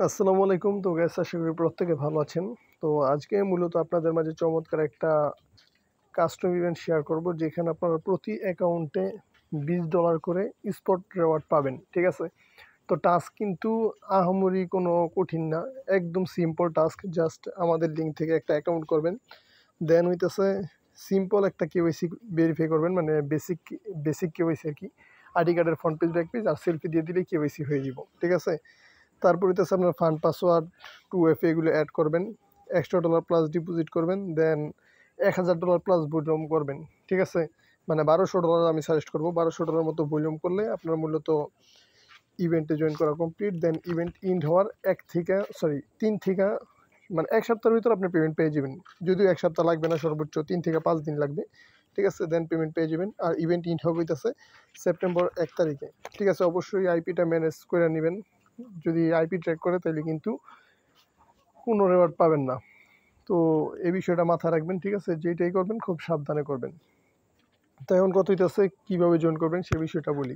আসসালামু আলাইকুম। তো গ্যাস আশা করি প্রত্যেকে ভালো আছেন। তো আজকে মূলত আপনাদের মাঝে চমৎকার একটা কাস্টম ইভেন্ট শেয়ার করব, যেখানে আপনারা প্রতি অ্যাকাউন্টে $20 করে স্পট রিওয়ার্ড পাবেন। ঠিক আছে? তো টাস্ক কিন্তু আহামরি কোনো কঠিন না। একদম সিম্পল টাস্ক। জাস্ট আমাদের লিঙ্ক থেকে একটা অ্যাকাউন্ট করবেন। দেন হইতেছে সিম্পল একটা কেওয়াইসি ভেরিফাই করবেন, মানে বেসিক কেওয়াইসি আরকি। আইডি কার্ডের ফ্রন্ট পেজ, ব্যাক পেজ আর সেলফি দিয়ে দিলেই কেওয়াইসি হয়ে যাব। ঠিক আছে? তারপর হইতেছে আপনার ফান্ড পাসওয়ার্ড 2FA এগুলো অ্যাড করবেন, $100 প্লাস ডিপোজিট করবেন, দেন $1000 প্লাস ভলিউম করবেন। ঠিক আছে? মানে $1200 আমি সাজেস্ট করবো। $1200 মতো ভলিউম করলে আপনার মূলত ইভেন্টে জয়েন করা কমপ্লিট। দেন ইভেন্ট ইন্ড হওয়ার 3 থেকে মানে 1 সপ্তাহের ভিতর আপনি পেমেন্ট পেয়ে যাবেন। যদিও 1 সপ্তাহ লাগবে না, সর্বোচ্চ 3 থেকে 5 দিন লাগবে। ঠিক আছে? দেন পেমেন্ট পেয়ে যাবেন। আর ইভেন্ট ইন্ড হবে হইতেছে সেপ্টেম্বর 1 তারিখে। ঠিক আছে? অবশ্যই আইপিটা ম্যানেজ করে নেবেন। যদি আইপি ট্র্যাক করে তাহলে কিন্তু কোনো রেওয়ার্ড পাবেন না। তো এই বিষয়টা মাথায় রাখবেন। ঠিক আছে? যেটাই করবেন খুব সাবধানে করবেন। তো এখন কথা হইতেছে কীভাবে জয়েন করবেন সে বিষয়টা বলি।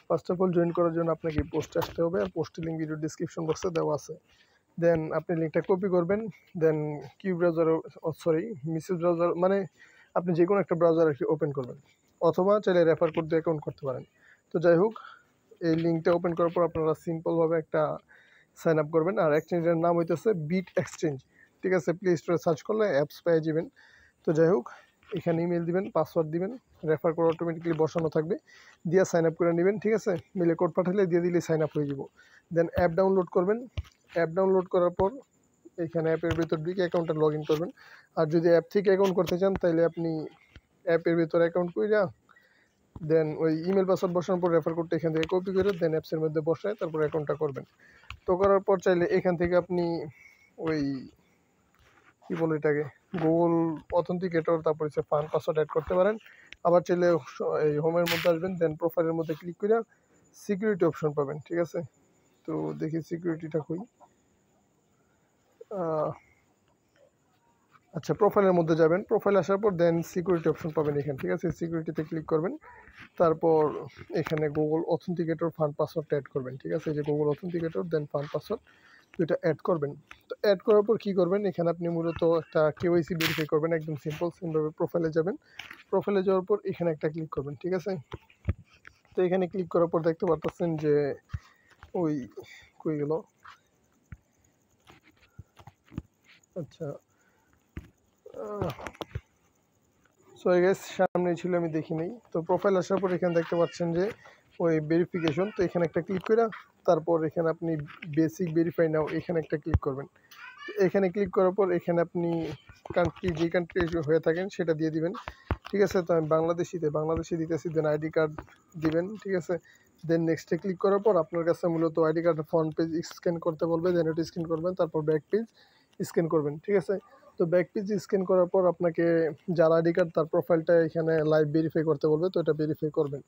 ফার্স্ট অফ অল জয়েন করার জন্য আপনাকে পোস্টে আসতে হবে, আর পোস্টের লিঙ্ক ভিডিও ডিসক্রিপশন বক্সে দেওয়া আছে। দেন আপনি লিঙ্কটা কপি করবেন। দেন কিউ ব্রাউজার, মিসেস ব্রাউজার, মানে আপনি যে কোনো একটা ব্রাউজার আর কি ওপেন করবেন, অথবা চাইলে রেফার কোড দিয়ে অ্যাকাউন্ট করতে পারেন। তো যাই হোক, এই লিঙ্কটা ওপেন করার পর আপনারা সিম্পলভাবে একটা সাইন আপ করবেন। আর এক্সচেঞ্জের নাম হইতেছে বিট এক্সচেঞ্জ। ঠিক আছে? প্লে স্টোরে সার্চ করলে অ্যাপস পেয়ে যাবেন। তো যাই হোক, এখানে ইমেল দিবেন, পাসওয়ার্ড দিবেন, রেফার কোড অটোমেটিক্যালি বসানো থাকবে, দিয়ে সাইন আপ করে নেবেন। ঠিক আছে? মেলে কোড পাঠালে দিয়ে দিলে সাইন আপ হয়ে যাব। দেন অ্যাপ ডাউনলোড করবেন। অ্যাপ ডাউনলোড করার পর এখানে অ্যাপের ভিতর ঢুকে অ্যাকাউন্টে লগ ইন করবেন। আর যদি অ্যাপ থেকে অ্যাকাউন্ট করতে চান তাহলে আপনি অ্যাপের ভিতরে অ্যাকাউন্ট কইরা দেন ওই ইমেল পাসওয়ার্ড বসানোর পর রেফার কোডটা এখান থেকে কপি করে দেন অ্যাপসের মধ্যে বসায় তারপর অ্যাকাউন্টটা করবেন। তো করার পর চাইলে এখান থেকে আপনি ওই কী বলে এটাকে, গুগল অথেন্টিকেটর, তারপর হচ্ছে ফান্ড পাসওয়ার্ড অ্যাড করতে পারেন। আবার চাইলে এই হোমের মধ্যে আসবেন, দেন প্রোফাইলের মধ্যে ক্লিক করে সিকিউরিটি অপশন পাবেন। ঠিক আছে? তো দেখি সিকিউরিটিটা কই। আচ্ছা, প্রোফাইলের মধ্যে যাবেন। প্রোফাইল আসার পর দেন সিকিউরিটি অপশন পাবেন এখানে। ঠিক আছে? সিকিউরিটিতে ক্লিক করবেন। তারপর এখানে গুগল অথেন্টিকেটর ফান্ড পাসওয়ার্ডটা অ্যাড করবেন। ঠিক আছে? এই যে গুগল অথেন্টিকেটর দেন ফান্ড পাসওয়ার্ড, এটা অ্যাড করবেন। তো অ্যাড করার পর কী করবেন, এখানে আপনি মূলত একটা কেওয়াইসি ভেরিফাই করবেন। একদম সিম্পল। সিমভাবে প্রোফাইলে যাবেন। প্রোফাইলে যাওয়ার পর এখানে একটা ক্লিক করবেন। ঠিক আছে? তো এখানে ক্লিক করার পর দেখতে পারতেছেন যে ওই কই গেল, আচ্ছা সরি গাইস, সামনে ছিল আমি দেখি নাই। তো প্রোফাইল আসার পর এখানে দেখতে পাচ্ছেন যে ওই ভেরিফিকেশন, তো এখানে একটা ক্লিক করে তারপর এখানে আপনি বেসিক ভেরিফাই নাও এখানে একটা ক্লিক করবেন। এখানে ক্লিক করার পর এখানে আপনি কান্ট্রি, যে কান্ট্রি হয়ে থাকেন সেটা দিয়ে দিবেন। ঠিক আছে? তো আমি বাংলাদেশি দিতেছি। দেন আইডি কার্ড দিবেন। ঠিক আছে? দেন নেক্সটে ক্লিক করার পর আপনার কাছে মূলত আইডি কার্ডের ফ্রন্ট পেজ স্ক্যান করতে বলবে, দেন ওটা স্ক্যান করবেন। তারপর ব্যাক পেজ স্ক্যান করবেন। ঠিক আছে? তো ব্যাক পেজ স্ক্যান করার পর আপনাকে যার আইডি কার্ড তার প্রোফাইলটা এখানে লাইভ ভেরিফাই করতে বলবে, তো এটা ভেরিফাই করবেন।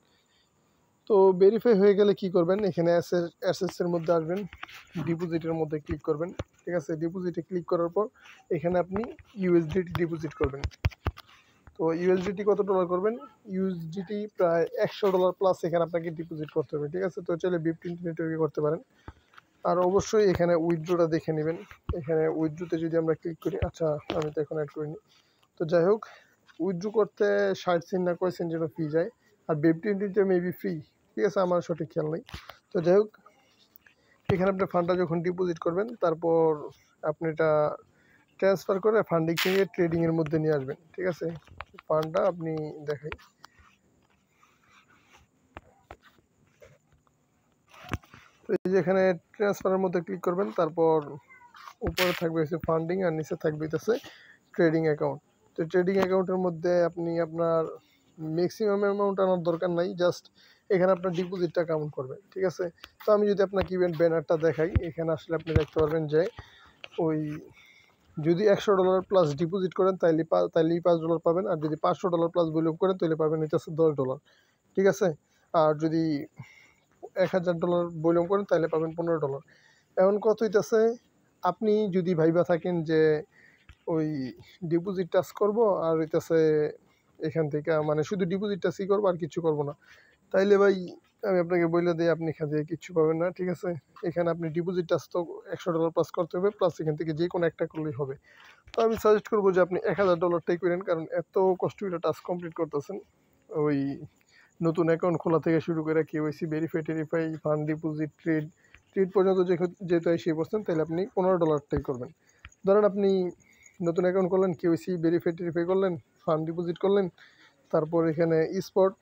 তো ভেরিফাই হয়ে গেলে কি করবেন, এখানে অ্যাসেসের মধ্যে আসবেন, ডিপোজিটের মধ্যে ক্লিক করবেন। ঠিক আছে? ডিপোজিটে ক্লিক করার পর এখানে আপনি ইউএসডিটি ডিপোজিট করবেন। তো ইউএসডিটি কত ডলার করবেন, ইউএসডিটি প্রায় $100 প্লাস এখানে আপনাকে ডিপোজিট করতে হবে। ঠিক আছে? তো চাইলে বিপটি নেটওয়ার্কে করতে পারেন। আর অবশ্যই এখানে উইথড্রোটা দেখে নেবেন। এখানে উইথড্রোতে যদি আমরা ক্লিক করি, আচ্ছা আমি তো এখন অ্যাড করিনি। তো যাই হোক, উইথড্রো করতে 60 সেন্ট না কয় সেন্ট যেন ফি যায়। আর বিপটিতে মেবি ফ্রি। ঠিক আছে? আমার সঠিক খেয়াল নেই। তো যাই হোক, এখানে আপনি ফান্ডটা যখন ডিপোজিট করবেন তারপর আপনি এটা ট্রান্সফার করে ফান্ডিং থেকে ট্রেডিংয়ের মধ্যে নিয়ে আসবেন। ঠিক আছে? ফান্ডটা আপনি দেখাই, তো এই যে এখানে ট্রান্সফারের মধ্যে ক্লিক করবেন। তারপর উপরে থাকবে হচ্ছে ফান্ডিং আর নিচে থাকবে হচ্ছে ট্রেডিং অ্যাকাউন্ট। তো ট্রেডিং অ্যাকাউন্টের মধ্যে আপনি আপনার ম্যাক্সিমাম অ্যামাউন্ট আনার দরকার নাই, জাস্ট এখানে আপনার ডিপোজিটটা কাউন্ট করবে। ঠিক আছে? তো আমি যদি আপনাকে ইভেন্ট ব্যানারটা দেখাই, এখানে আসলে আপনি দেখতে পারবেন যে ওই যদি $100 প্লাস ডিপোজিট করেন তাইলেই $5 পাবেন। আর যদি $500 প্লাস ভলিউম করেন তাহলে পাবেন হচ্ছে $10। ঠিক আছে? আর যদি $1000 ভলিউম করেন তাহলে পাবেন $15। এখন কত হইতেছে, আপনি যদি ভাইবা থাকেন যে ওই ডিপোজিট টাচ করবো আর হইতেছে এখান থেকে মানে শুধু ডিপোজিট টাচই করবো আর কিছু করবো না, তাইলে ভাই আমি আপনাকে বলে দিই, আপনি এখান থেকে কিচ্ছু পাবেন না, ঠিক আছে? এখানে আপনি ডিপোজিট টাচ তো $100 প্লাস করতে হবে, প্লাস এখান থেকে যে কোনো একটা করলেই হবে। তো আমি সাজেস্ট করবো যে আপনি $1000টাই করেন, কারণ এত কষ্ট করে টাস্ক কমপ্লিট করতেছেন। ওই নতুন অ্যাকাউন্ট খোলা থেকে শুরু করে KYC verify, fund deposit, trade পর্যন্ত যেহেতু এসে বসছেন, তাহলে আপনি $15টাই করবেন। ধরেন আপনি নতুন অ্যাকাউন্ট করলেন, কেওয়াইসি ভেরিফাই করলেন, ফান্ড ডিপোজিট করলেন, তারপর এখানে স্পট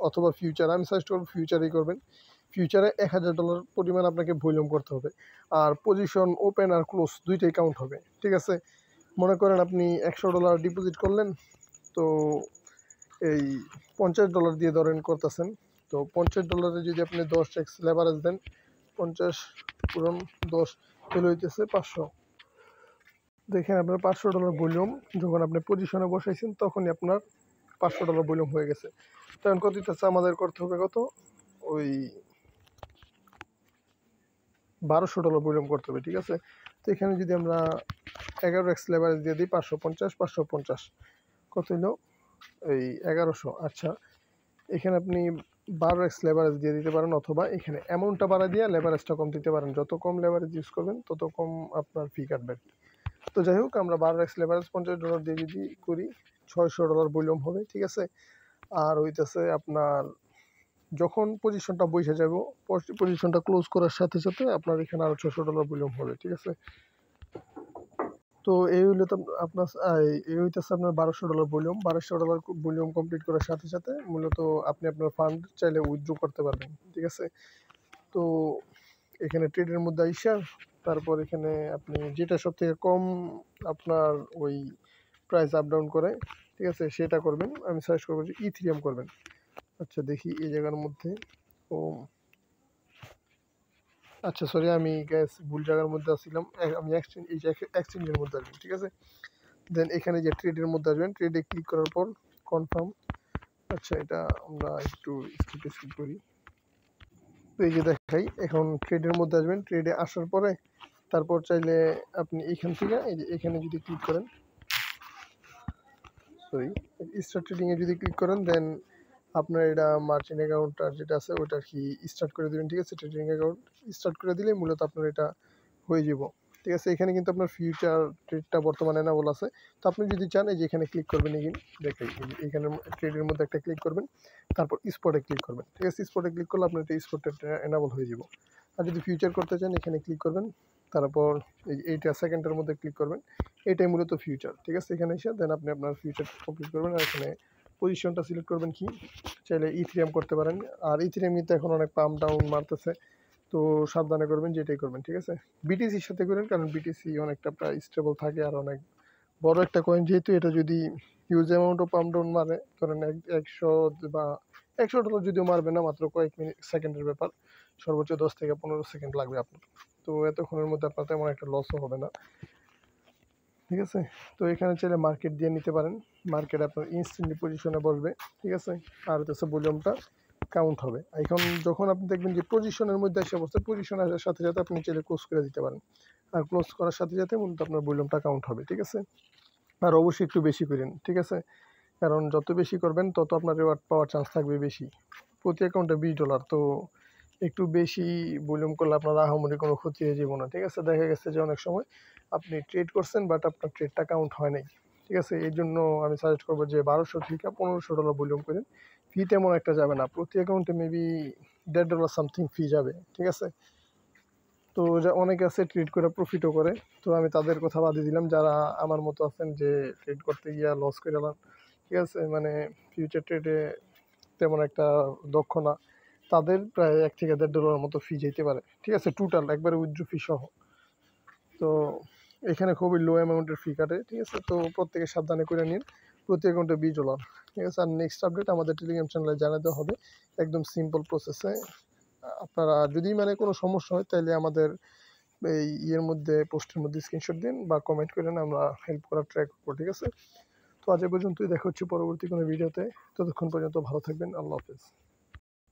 অথবা ফিউচার, আমি সাজেস্ট করবো ফিউচারেই করবেন। ফিউচারে $1000 পরিমাণ আপনাকে ভলিউম করতে হবে, আর পজিশন ওপেন আর ক্লোজ দুইটাই কাউন্ট হবে, ঠিক আছে? মনে করেন আপনি $100 ডিপোজিট করলেন, তো এই $50 দিয়ে ধরেন করতেছেন। তো $50 যদি আপনি 10x লেভারেজ দেন, 50 পূরণ 10 তাহলে হইতেছে 500। দেখেন আপনার $500 ভলিউম যখন আপনি পজিশনে বসাইছেন, তখনই আপনার $500 ভলিউম হয়ে গেছে। তখন কত হইতেছে, আমাদের করতে হবে কত, ওই $1200 ভলিউম করতে হবে, ঠিক আছে? তো এখানে যদি আমরা 11x লেভারেজ দিয়ে দিই, 550 কত হইল, এই 1100। আচ্ছা, এখানে আপনি 12x লেভারেজ দিয়ে দিতে পারেন, অথবা এখানে অ্যামাউন্টটা বাড়া দিয়ে লেভারেজটা কম দিতে পারেন। যত কম লেভারেজ ইউজ করবেন তত কম আপনার ফি কাটবে। তো যাই হোক, আমরা 12x লেভারেজ $50 দিয়ে যদি করি, $600 ভলিউম হবে, ঠিক আছে? আর হইতেছে আপনার যখন পজিশনটা বসে যাব, পজিশনটা ক্লোজ করার সাথে সাথে আপনার এখানে আরও $600 ভলিউম হবে, ঠিক আছে? তো এই হইলো তো আপনার এই হইতেছে আপনার $1200 ভলিউম। $1200 ভলিউম কমপ্লিট করার সাথে সাথে মূলত আপনি আপনার ফান্ড চাইলে উইথড্র করতে পারবেন, ঠিক আছে? তো এখানে ট্রেডের মধ্যে আইসা, তারপর এখানে আপনি যেটা সব থেকে কম আপনার ওই প্রাইস আপ ডাউন করে, ঠিক আছে, সেটা করবেন। আমি সাজেস্ট করবো যে ইথিরিয়াম করবেন। আচ্ছা দেখি এই জায়গার মধ্যে, ও আচ্ছা সরি, আমি গ্যাস ভুল জায়গার মধ্যে আসছিলাম। আমি এক্সচেঞ্জের মধ্যে আসবেন, ঠিক আছে? দেন এখানে যে ট্রেডের মধ্যে আসবেন, ট্রেডে ক্লিক করার পর কনফার্ম। আচ্ছা, এটা আমরা একটু স্কিপ করি। তো এই যে দেখাই, এখন ট্রেডের মধ্যে আসবেন। ট্রেডে আসার পরে তারপর চাইলে আপনি এখান থেকে এই যে এখানে যদি ক্লিক করেন, সরি, স্টার্ট ট্রেডিংয়ে যদি ক্লিক করেন, দেন আপনার এটা মার্চেন্ট অ্যাকাউন্টটা যেটা আছে ওটা আর কি স্টার্ট করে দেবেন, ঠিক আছে? ট্রেডিং অ্যাকাউন্ট স্টার্ট করে দিলে মূলত আপনার এটা হয়ে যাব, ঠিক আছে? এখানে কিন্তু আপনার ফিউচার ট্রেডটা বর্তমানে এনেবল আছে। তো আপনি যদি চান, এই যে এখানে ক্লিক করবেন, দেখাই এখানে ট্রেডের মধ্যে একটা ক্লিক করবেন, তারপর স্পটে ক্লিক করবেন, ঠিক আছে? স্পটে ক্লিক করলে আপনার এটা স্পট এনেবল হয়ে যাব। আর যদি ফিউচার করতে চান, এখানে ক্লিক করবেন, তারপর এইটা সেকেন্ডের মধ্যে ক্লিক করবেন, এটাই মূলত ফিউচার, ঠিক আছে? এখানে এসে দেন আপনি আপনার ফিউচার কমপ্লিট করবেন। আর এখানে পজিশনটা সিলেক্ট করবেন, কি চাইলে ইথিরিয়াম করতে পারেন। আর ইথিরিয়াম কিন্তু এখন অনেক পাম্প ডাউন মারতেছে, তো সাবধানে করবেন, যেটাই করবেন, ঠিক আছে? বিটিসির সাথে করেন, কারণ বিটিসি অনেকটা প্রায় স্টেবল থাকে, আর অনেক বড় একটা কয়েন যেহেতু, এটা যদি হিউজ অ্যামাউন্টও পাম্প ডাউন মারে, ধরেন 100 বা $100 যদিও মারবে না, মাত্র কয়েক সেকেন্ডের ব্যাপার, সর্বোচ্চ 10 থেকে 15 সেকেন্ড লাগবে আপনার। তো এতক্ষণের মধ্যে আপনার তেমন একটা লসও হবে না, ঠিক আছে? তো এখানে চাইলে মার্কেট দিয়ে নিতে পারেন। মার্কেট আপনার ইনস্ট্যান্টলি পজিশনে বসবে, ঠিক আছে? আর হচ্ছে ভলিউমটা কাউন্ট হবে। এখন যখন আপনি দেখবেন যে পজিশনের মধ্যে এসে বসছে, পজিশন আসার সাথে সাথে আপনি চাইলে ক্লোজ করে দিতে পারেন। আর ক্লোজ করার সাথে সাথে মূলত আপনার ভলিউমটা কাউন্ট হবে, ঠিক আছে? আর অবশ্যই একটু বেশি করেন, ঠিক আছে? কারণ যত বেশি করবেন তত আপনার রিওয়ার্ড পাওয়ার চান্স থাকবে বেশি। প্রতি অ্যাকাউন্টে $20, তো একটু বেশি ভলিউম করলে আপনার আহামরি কোনো ক্ষতি হয়ে যাবে না, ঠিক আছে? দেখা গেছে যে অনেক সময় আপনি ট্রেড করছেন, বাট আপনার ট্রেডটা কাউন্ট হয় নাই, ঠিক আছে? এই জন্য আমি সাজেস্ট করবো যে 1200 থেকে $1500 ভলিউম করেন। ফি তেমন একটা যাবে না, প্রতি অ্যাকাউন্টে মেবি $1.5 সামথিং ফি যাবে, ঠিক আছে? তো যা অনেকে আছে ট্রেড করে প্রফিটও করে, তো আমি তাদের কথা বাদে দিলাম। যারা আমার মতো আছেন যে ট্রেড করতে গিয়া লস করে গেলাম, ঠিক আছে, মানে ফিউচার ট্রেডে তেমন একটা দক্ষ না, তাদের প্রায় $1 থেকে $1.5 মতো ফি যেতে পারে, ঠিক আছে? টোটাল একবারে উইথড্র ফি সহ। তো এখানে খুবই লো অ্যামাউন্টের ফি কাটে, ঠিক আছে? তো প্রত্যেকে সাবধানে করে নিন, প্রতি অ্যাকাউন্টে $20, ঠিক আছে? আর নেক্সট আপডেট আমাদের টেলিগ্রাম চ্যানেলে জানাতে হবে, একদম সিম্পল প্রসেসে। আপনারা যদি মানে কোনো সমস্যা হয়, তাহলে আমাদের এই মধ্যে পোস্টের মধ্যে স্ক্রিনশট দিন বা কমেন্ট করেন, আমরা হেল্প করার ট্রাই করবো, ঠিক আছে? তো আজ এ পর্যন্তই, দেখা হচ্ছে পরবর্তী কোনো ভিডিওতে। ততক্ষণ পর্যন্ত ভালো থাকবেন, আল্লাহ হাফেজ।